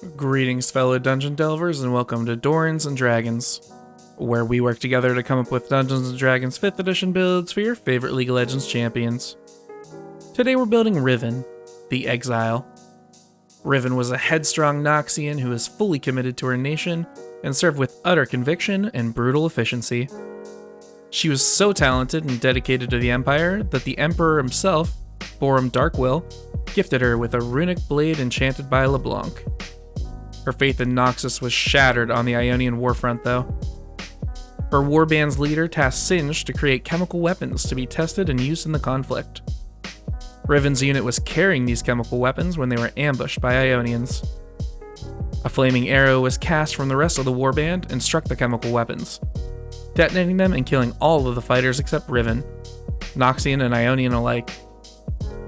Greetings, fellow dungeon delvers, and welcome to Dorans and Dragons, where we work together to come up with Dungeons and Dragons 5th edition builds for your favorite League of Legends champions. Today we're building Riven, the Exile. Riven was a headstrong Noxian who is fully committed to her nation and served with utter conviction and brutal efficiency. She was so talented and dedicated to the Empire that the Emperor himself, Borum Darkwill, gifted her with a runic blade enchanted by LeBlanc. Her faith in Noxus was shattered on the Ionian warfront, though. Her warband's leader tasked Singe to create chemical weapons to be tested and used in the conflict. Riven's unit was carrying these chemical weapons when they were ambushed by Ionians. A flaming arrow was cast from the rest of the warband and struck the chemical weapons, detonating them and killing all of the fighters except Riven, Noxian and Ionian alike.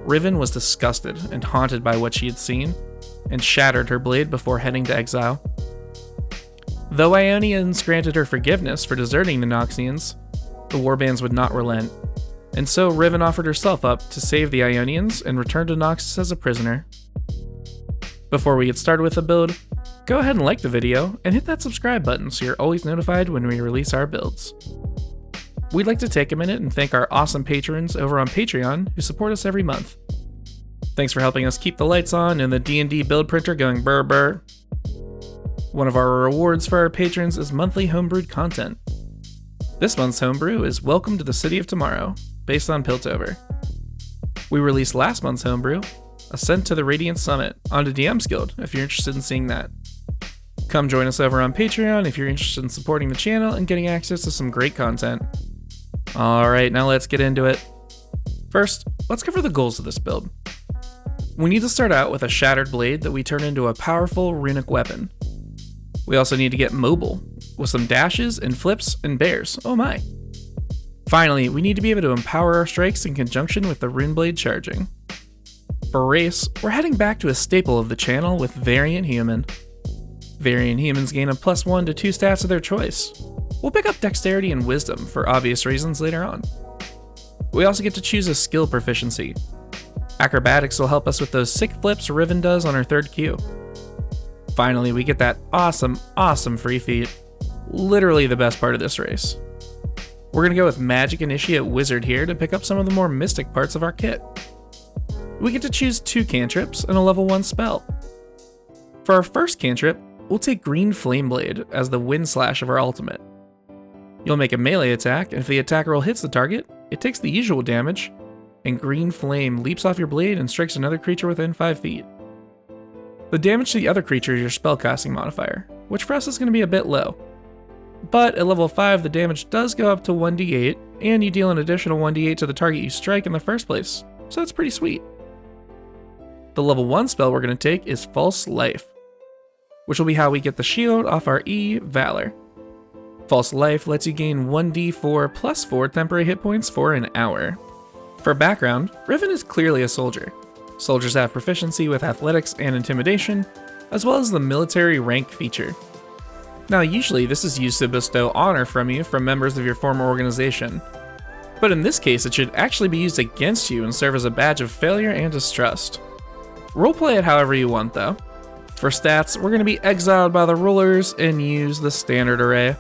Riven was disgusted and haunted by what she had seen, and shattered her blade before heading to exile. Though Ionians granted her forgiveness for deserting the Noxians, the warbands would not relent, and so Riven offered herself up to save the Ionians and return to Noxus as a prisoner. Before we get started with the build, go ahead and like the video and hit that subscribe button so you're always notified when we release our builds. We'd like to take a minute and thank our awesome patrons over on Patreon who support us every month. Thanks for helping us keep the lights on and the D&D build printer going burr burr. One of our rewards for our patrons is monthly homebrewed content. This month's homebrew is Welcome to the City of Tomorrow, based on Piltover. We released last month's homebrew, Ascent to the Radiant Summit, onto DM's Guild if you're interested in seeing that. Come join us over on Patreon if you're interested in supporting the channel and getting access to some great content. Alright, now let's get into it. First, let's cover the goals of this build. We need to start out with a shattered blade that we turn into a powerful runic weapon. We also need to get mobile, with some dashes and flips and bears, oh my. Finally, we need to be able to empower our strikes in conjunction with the rune blade charging. For race, we're heading back to a staple of the channel with Variant Human. Variant Humans gain a +1 to 2 stats of their choice. We'll pick up Dexterity and Wisdom for obvious reasons later on. We also get to choose a skill proficiency. Acrobatics will help us with those sick flips Riven does on her 3rd Q. Finally, we get that awesome free feat. Literally the best part of this race. We're gonna go with Magic Initiate Wizard here to pick up some of the more mystic parts of our kit. We get to choose 2 cantrips and a level 1 spell. For our first cantrip, we'll take Green Flame Blade as the wind slash of our ultimate. You'll make a melee attack, and if the attack roll hits the target, it takes the usual damage, and Green Flame leaps off your blade and strikes another creature within 5 feet. The damage to the other creature is your spellcasting modifier, which for us is going to be a bit low. But at level 5, the damage does go up to 1d8, and you deal an additional 1d8 to the target you strike in the first place, so that's pretty sweet. The level 1 spell we're going to take is False Life, which will be how we get the shield off our E, Valor. False Life lets you gain 1d4 plus 4 temporary hit points for an hour. For background, Riven is clearly a soldier. Soldiers have proficiency with athletics and intimidation, as well as the military rank feature. Now usually this is used to bestow honor from you from members of your former organization, but in this case it should actually be used against you and serve as a badge of failure and distrust. Roleplay it however you want though. For stats, we're going to be exiled by the rulers and use the standard array.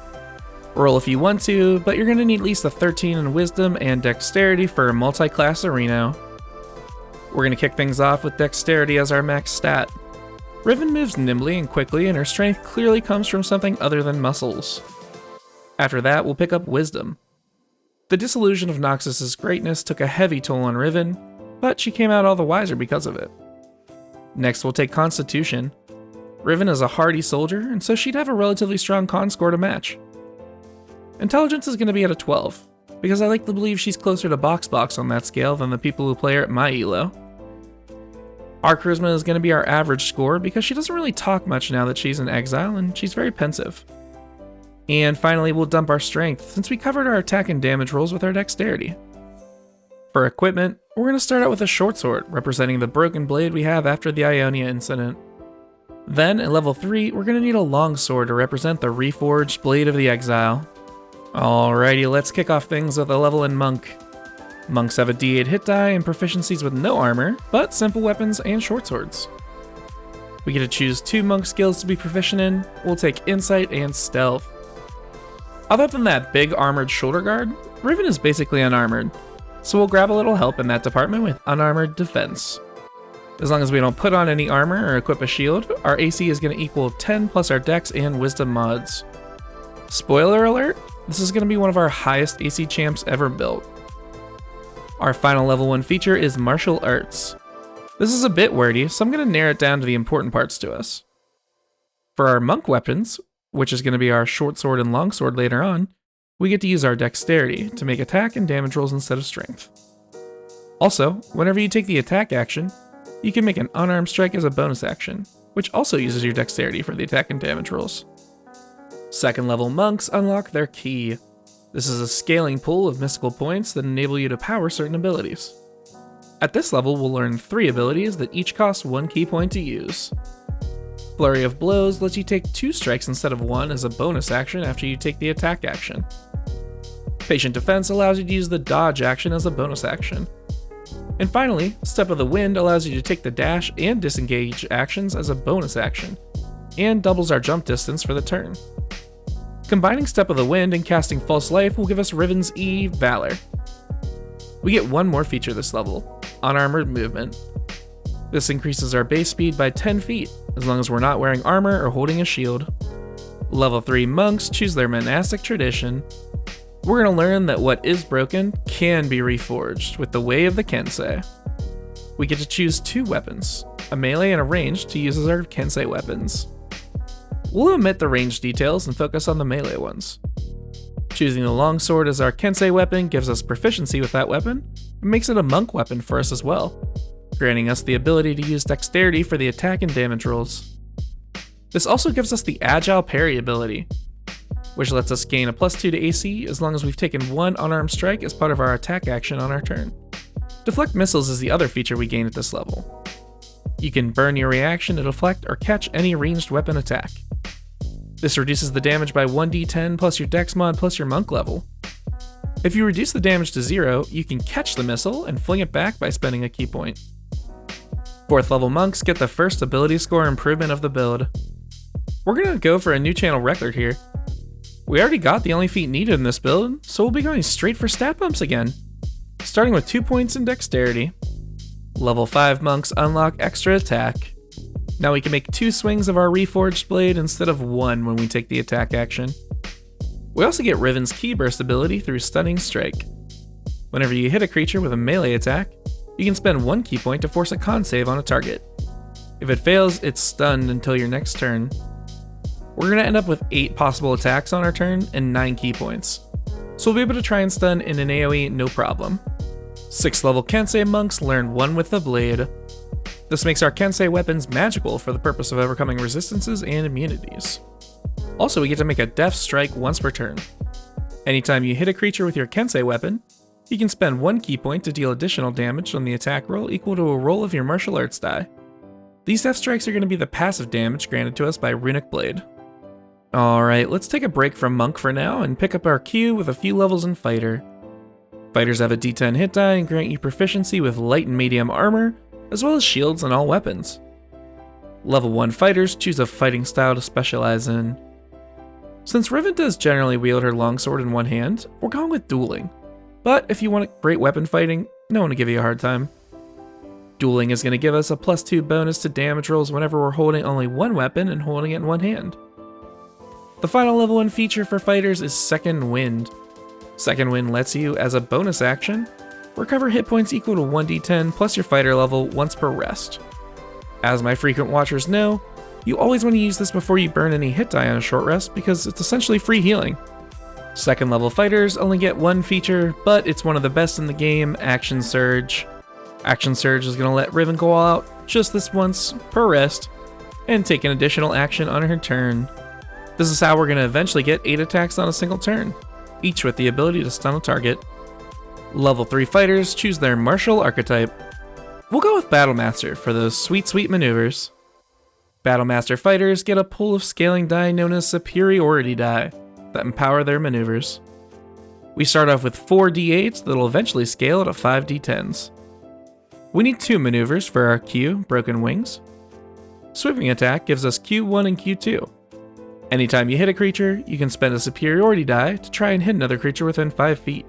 Roll if you want to, but you're going to need at least a 13 in Wisdom and Dexterity for a multi-class arena. We're going to kick things off with Dexterity as our max stat. Riven moves nimbly and quickly, and her strength clearly comes from something other than muscles. After that, we'll pick up Wisdom. The disillusion of Noxus' greatness took a heavy toll on Riven, but she came out all the wiser because of it. Next, we'll take Constitution. Riven is a hardy soldier, and so she'd have a relatively strong con score to match. Intelligence is going to be at a 12, because I like to believe she's closer to Box on that scale than the people who play her at my elo. Our Charisma is going to be our average score because she doesn't really talk much now that she's in exile and she's very pensive. And finally, we'll dump our Strength since we covered our attack and damage rolls with our Dexterity. For equipment, we're going to start out with a short sword representing the broken blade we have after the Ionia incident. Then at level 3, we're going to need a long sword to represent the reforged Blade of the Exile. Alrighty, let's kick off things with a level in Monk. Monks have a d8 hit die and proficiencies with no armor, but simple weapons and short swords. We get to choose 2 monk skills to be proficient in. We'll take Insight and Stealth. Other than that big armored shoulder guard, Riven is basically unarmored, so we'll grab a little help in that department with Unarmored Defense. As long as we don't put on any armor or equip a shield, our AC is going to equal 10 plus our Dex and Wisdom mods. Spoiler alert, this is going to be one of our highest AC champs ever built. Our final level 1 feature is Martial Arts. This is a bit wordy, so I'm going to narrow it down to the important parts to us. For our monk weapons, which is going to be our short sword and long sword later on, we get to use our dexterity to make attack and damage rolls instead of strength. Also, whenever you take the attack action, you can make an unarmed strike as a bonus action, which also uses your dexterity for the attack and damage rolls. Second level monks unlock their key. This is a scaling pool of mystical points that enable you to power certain abilities. At this level, we'll learn 3 abilities that each cost 1 key point to use. Flurry of Blows lets you take 2 strikes instead of 1 as a bonus action after you take the attack action. Patient Defense allows you to use the dodge action as a bonus action. And finally, Step of the Wind allows you to take the dash and disengage actions as a bonus action, and doubles our jump distance for the turn. Combining Step of the Wind and casting False Life will give us Riven's E, Valor. We get one more feature this level, Unarmored Movement. This increases our base speed by 10 feet, as long as we're not wearing armor or holding a shield. Level 3 monks choose their monastic tradition. We're going to learn that what is broken can be reforged with the Way of the Kensei. We get to choose 2 weapons, a melee and a ranged, to use as our Kensei weapons. We'll omit the ranged details and focus on the melee ones. Choosing the longsword as our Kensei weapon gives us proficiency with that weapon, and makes it a monk weapon for us as well, granting us the ability to use dexterity for the attack and damage rolls. This also gives us the Agile Parry ability, which lets us gain a +2 to AC as long as we've taken 1 unarmed strike as part of our attack action on our turn. Deflect Missiles is the other feature we gain at this level. You can burn your reaction to deflect or catch any ranged weapon attack. This reduces the damage by 1d10 plus your dex mod plus your monk level. If you reduce the damage to 0, you can catch the missile and fling it back by spending a key point. 4th level monks get the first ability score improvement of the build. We're going to go for a new channel record here. We already got the only feat needed in this build, so we'll be going straight for stat bumps again. Starting with 2 points in dexterity. Level 5 monks unlock extra attack. Now we can make 2 swings of our reforged blade instead of 1 when we take the attack action. We also get Riven's Key Burst ability through Stunning Strike. Whenever you hit a creature with a melee attack, you can spend 1 key point to force a con save on a target. If it fails, it's stunned until your next turn. We're going to end up with 8 possible attacks on our turn and 9 key points, so we'll be able to try and stun in an AoE no problem. 6th level Kensei monks learn 1 with the blade. This makes our Kensei weapons magical for the purpose of overcoming resistances and immunities. Also, we get to make a death strike once per turn. Anytime you hit a creature with your Kensei weapon, you can spend 1 key point to deal additional damage on the attack roll equal to a roll of your martial arts die. These death strikes are going to be the passive damage granted to us by Runic Blade. Alright, let's take a break from Monk for now and pick up our queue with a few levels in Fighter. Fighters have a D10 hit die and grant you proficiency with light and medium armor, as well as shields and all weapons. Level 1 fighters choose a fighting style to specialize in. Since Riven does generally wield her longsword in one hand, we're going with dueling. But if you want great weapon fighting, no one will give you a hard time. Dueling is going to give us a +2 bonus to damage rolls whenever we're holding only one weapon and holding it in one hand. The final level 1 feature for fighters is Second Wind. Second Wind lets you, as a bonus action, recover hit points equal to 1d10 plus your fighter level once per rest. As my frequent watchers know, you always want to use this before you burn any hit die on a short rest because it's essentially free healing. Second level fighters only get 1 feature, but it's one of the best in the game, Action Surge. Action Surge is going to let Riven go all out just this once per rest and take an additional action on her turn. This is how we're going to eventually get 8 attacks on a single turn, each with the ability to stun a target. Level 3 fighters choose their martial archetype. We'll go with Battlemaster for those sweet maneuvers. Battlemaster fighters get a pool of scaling die known as superiority die that empower their maneuvers. We start off with 4 d8s that'll eventually scale to 5 d10s. We need 2 maneuvers for our Q, Broken Wings. Sweeping attack gives us Q1 and Q2. Anytime you hit a creature, you can spend a superiority die to try and hit another creature within 5 feet.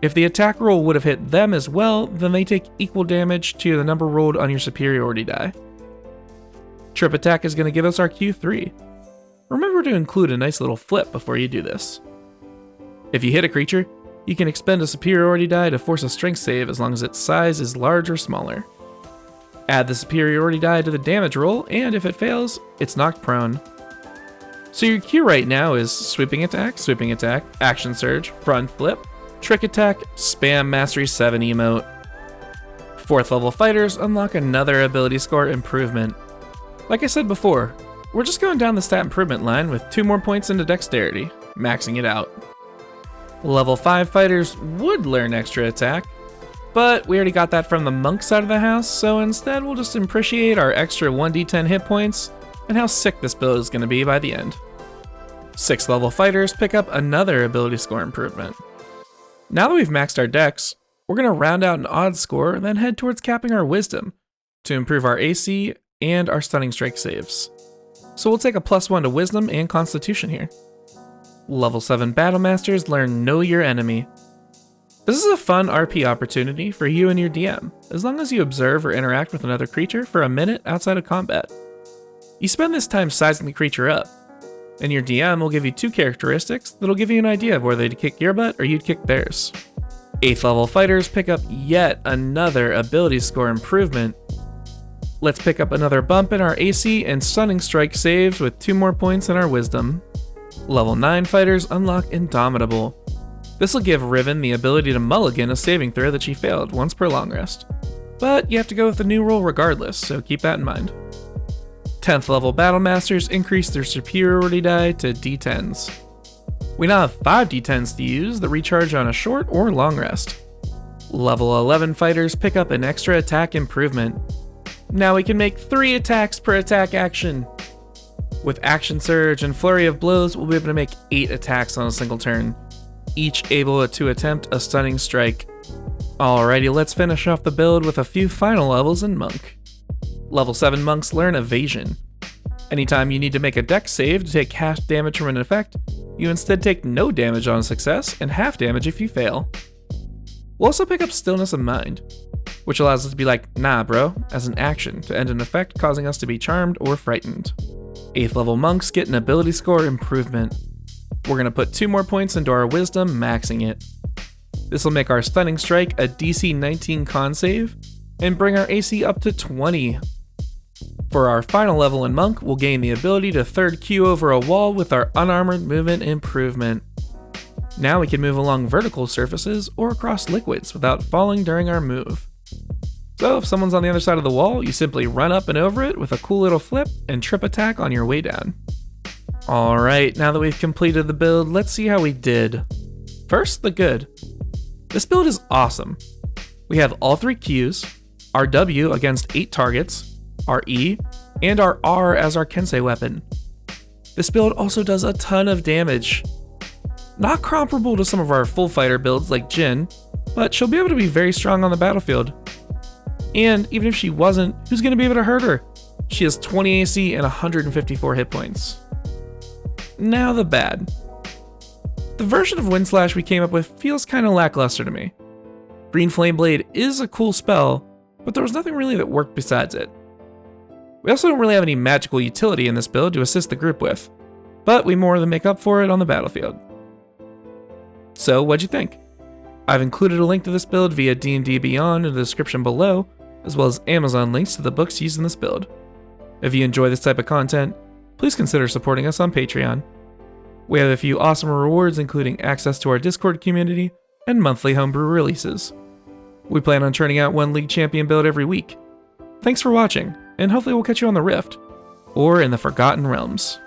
If the attack roll would have hit them as well, then they take equal damage to the number rolled on your superiority die. Trip attack is going to give us our Q3. Remember to include a nice little flip before you do this. If you hit a creature, you can expend a superiority die to force a strength save as long as its size is large or smaller. Add the superiority die to the damage roll, and if it fails, it's knocked prone. So your Q right now is sweeping attack, action surge, front flip, trick attack, spam mastery 7 emote. 4th level fighters unlock another ability score improvement. Like I said before, we're just going down the stat improvement line with 2 more points into dexterity, maxing it out. Level 5 fighters would learn extra attack, but we already got that from the monk side of the house, so instead we'll just appreciate our extra 1d10 hit points and how sick this build is going to be by the end. 6th level fighters pick up another ability score improvement. Now that we've maxed our dex, we're going to round out an odd score and then head towards capping our wisdom to improve our AC and our stunning strike saves. So we'll take a +1 to wisdom and constitution here. Level 7 Battlemasters learn Know Your Enemy. This is a fun RP opportunity for you and your DM, as long as you observe or interact with another creature for a minute outside of combat. You spend this time sizing the creature up, and your DM will give you 2 characteristics that'll give you an idea of whether they'd kick your butt or you'd kick theirs. 8th level fighters pick up yet another ability score improvement. Let's pick up another bump in our AC and stunning strike saves with 2 more points in our wisdom. Level 9 fighters unlock Indomitable. This will give Riven the ability to mulligan a saving throw that she failed once per long rest. But you have to go with the new roll regardless, so keep that in mind. 10th level Battlemasters increase their superiority die to D10s. We now have 5 D10s to use that recharge on a short or long rest. Level 11 fighters pick up an extra attack improvement. Now we can make 3 attacks per attack action. With Action Surge and Flurry of Blows, we'll be able to make 8 attacks on a single turn, each able to attempt a stunning strike. Alrighty, let's finish off the build with a few final levels in Monk. Level 7 Monks learn Evasion. Anytime you need to make a dex save to take half damage from an effect, you instead take no damage on a success and half damage if you fail. We'll also pick up Stillness of Mind, which allows us to be like, nah bro, as an action to end an effect causing us to be charmed or frightened. 8th level monks get an ability score improvement. We're going to put 2 more points into our wisdom, maxing it. This will make our stunning strike a DC 19 con save and bring our AC up to 20. For our final level in monk, we'll gain the ability to 3rd Q over a wall with our unarmored movement improvement. Now we can move along vertical surfaces or across liquids without falling during our move. So if someone's on the other side of the wall, you simply run up and over it with a cool little flip and trip attack on your way down. Alright, now that we've completed the build, let's see how we did. First, the good. This build is awesome. We have all 3 Qs, our W against 8 targets, our E, and our R as our Kensei weapon. This build also does a ton of damage. Not comparable to some of our full fighter builds like Jin, but she'll be able to be very strong on the battlefield. And even if she wasn't, who's going to be able to hurt her? She has 20 AC and 154 hit points. Now the bad. The version of Windslash we came up with feels kinda lackluster to me. Green Flame Blade is a cool spell, but there was nothing really that worked besides it. We also don't really have any magical utility in this build to assist the group with, but we more than make up for it on the battlefield. So what'd you think? I've included a link to this build via D&D Beyond in the description below, as well as Amazon links to the books used in this build. If you enjoy this type of content, please consider supporting us on Patreon. We have a few awesome rewards including access to our Discord community and monthly homebrew releases. We plan on turning out 1 League Champion build every week. Thanks for watching, and hopefully we'll catch you on the Rift, or in the Forgotten Realms.